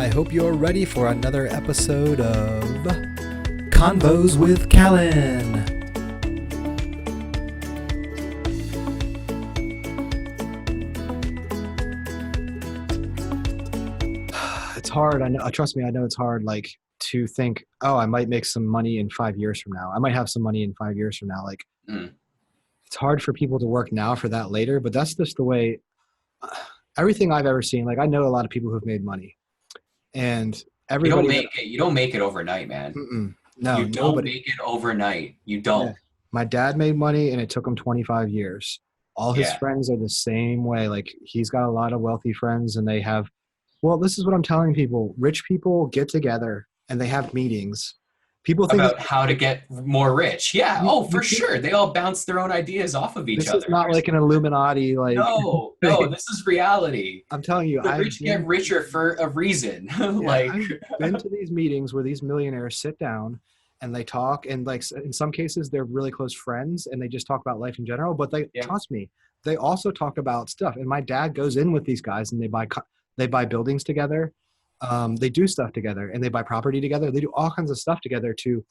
I hope you're ready for another episode of Convos with Callan. It's hard. I know. Trust me. I know it's hard. Like to think, oh, I might make some money in 5 years from now. I might have some money in 5 years from now. Like it's hard for people to work now for that later. But that's just the way. Everything I've ever seen. Like I know a lot of people who've made money, and everybody. You don't make it overnight, man. No, you don't make it overnight. You don't. Yeah. My dad made money, and it took him 25 years. All his friends are the same way. Like he's got a lot of wealthy friends, and they have. Well, this is what I'm telling people. Rich people get together and they have meetings. People think about how to get more rich. Yeah. For sure. They all bounce their own ideas off of each other. This is not like an Illuminati. Like no, this is reality. I'm telling you, the rich get richer for a reason. I've been to these meetings where these millionaires sit down and they talk, and like in some cases they're really close friends and they just talk about life in general. But trust me, they also talk about stuff. And my dad goes in with these guys and they buy buildings together. They do stuff together, and they buy property together. They do all kinds of stuff together to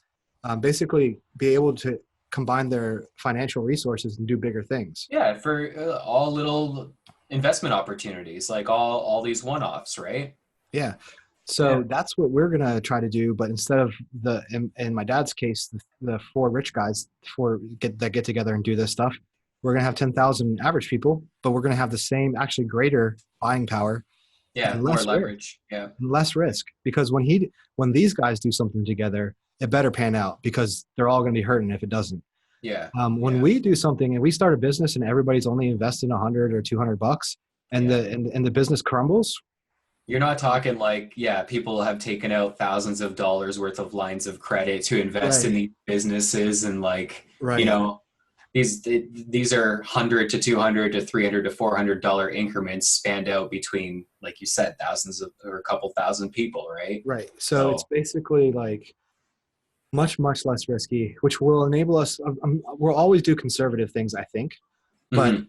basically be able to combine their financial resources and do bigger things. Yeah, for all little investment opportunities, like all these one-offs, right? Yeah. So that's what we're going to try to do. But instead of in my dad's case, the four rich guys that get together and do this stuff, we're going to have 10,000 average people, but we're going to have the same, actually greater buying power. Yeah, more leverage. Yeah, less risk, because when these guys do something together, it better pan out, because they're all going to be hurting if it doesn't. Yeah. When we do something and we start a business and everybody's only investing $100 or $200, and the business crumbles. You're not talking like people have taken out thousands of dollars worth of lines of credit to invest in these businesses, and These are $100 to $200 to $300 to $400 increments spanned out between, like you said, thousands of or a couple thousand people, right? Right. So it's basically like much, much less risky, which will enable us. We'll always do conservative things, I think, but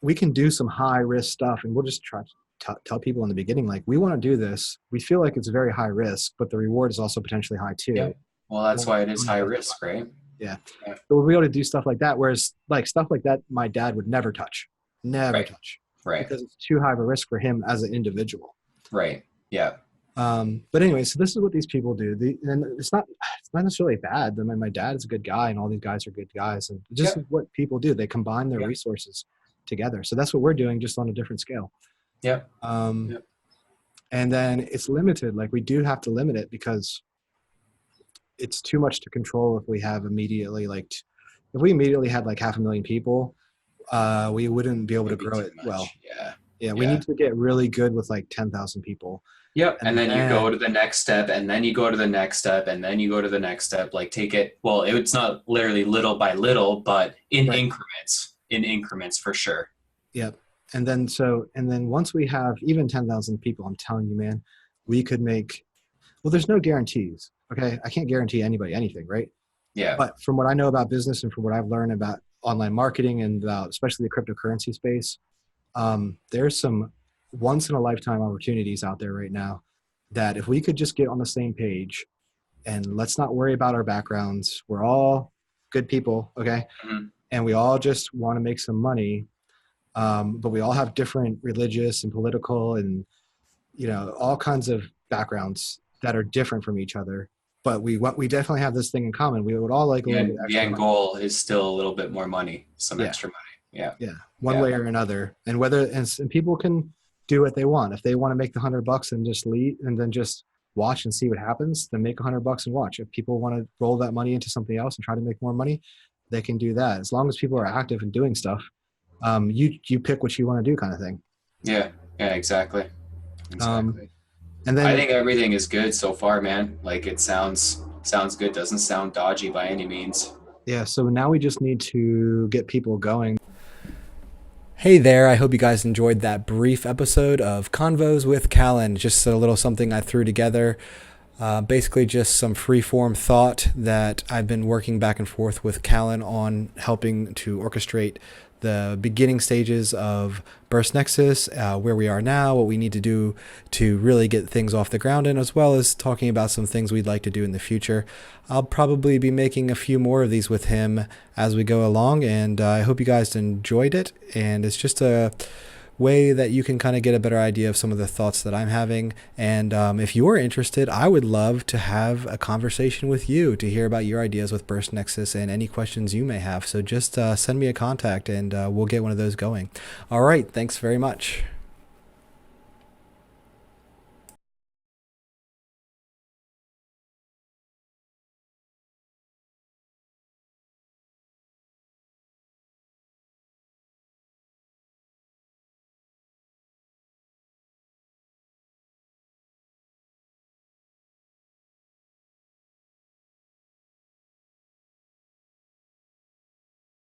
we can do some high risk stuff, and we'll just try to tell people in the beginning, like, we want to do this. We feel like it's very high risk, but the reward is also potentially high too. Yeah. Well, that's why it is high risk, right? Yeah. So we'll be able to do stuff like that. Whereas like stuff like that, my dad would never touch. Right. Because it's too high of a risk for him as an individual. Right. Yeah. But anyway, so this is what these people do. And it's not necessarily bad. I mean, my dad is a good guy, and all these guys are good guys. And just what people do, they combine their resources together. So that's what we're doing, just on a different scale. Yeah. And then it's limited. Like we do have to limit it, because it's too much to control. If we have immediately if we immediately had like 500,000 people, we wouldn't be able to grow it well. We need to get really good with like 10,000 people. Yep. And then you go to the next step, and then you go to the next step, and then you go to the next step. Like take it, well, it's not literally little by little, but in increments for sure. Yep. And then once we have even 10,000 people, I'm telling you, man, we could make, well, there's no guarantees. Okay. I can't guarantee anybody anything, right? Yeah. But from what I know about business and from what I've learned about online marketing and about especially the cryptocurrency space, there's some once in a lifetime opportunities out there right now that if we could just get on the same page, and let's not worry about our backgrounds. We're all good people. Okay. Mm-hmm. And we all just want to make some money. But we all have different religious and political and, all kinds of backgrounds that are different from each other. But we definitely have this thing in common. We would all like the end goal is still a little bit more money, extra money. Yeah. One way or another. And and people can do what they want. If they want to make the $100 and just leave and then just watch and see what happens, then make $100 and watch. If people want to roll that money into something else and try to make more money, they can do that. As long as people are active and doing stuff, you pick what you want to do, kind of thing. Yeah, exactly. And then I think everything is good so far, man. Like it sounds good. Doesn't sound dodgy by any means. Yeah. So now we just need to get people going. Hey there. I hope you guys enjoyed that brief episode of Convos with Callan. Just a little something I threw together. Basically just some free-form thought that I've been working back and forth with Callan on, helping to orchestrate the beginning stages of Burst Nexus, where we are now, what we need to do to really get things off the ground, and as well as talking about some things we'd like to do in the future. I'll probably be making a few more of these with him as we go along, and I hope you guys enjoyed it. And it's just a way that you can kind of get a better idea of some of the thoughts that I'm having. And if you are interested, I would love to have a conversation with you to hear about your ideas with Burst Nexus and any questions you may have. So just send me a contact and we'll get one of those going. All right. Thanks very much.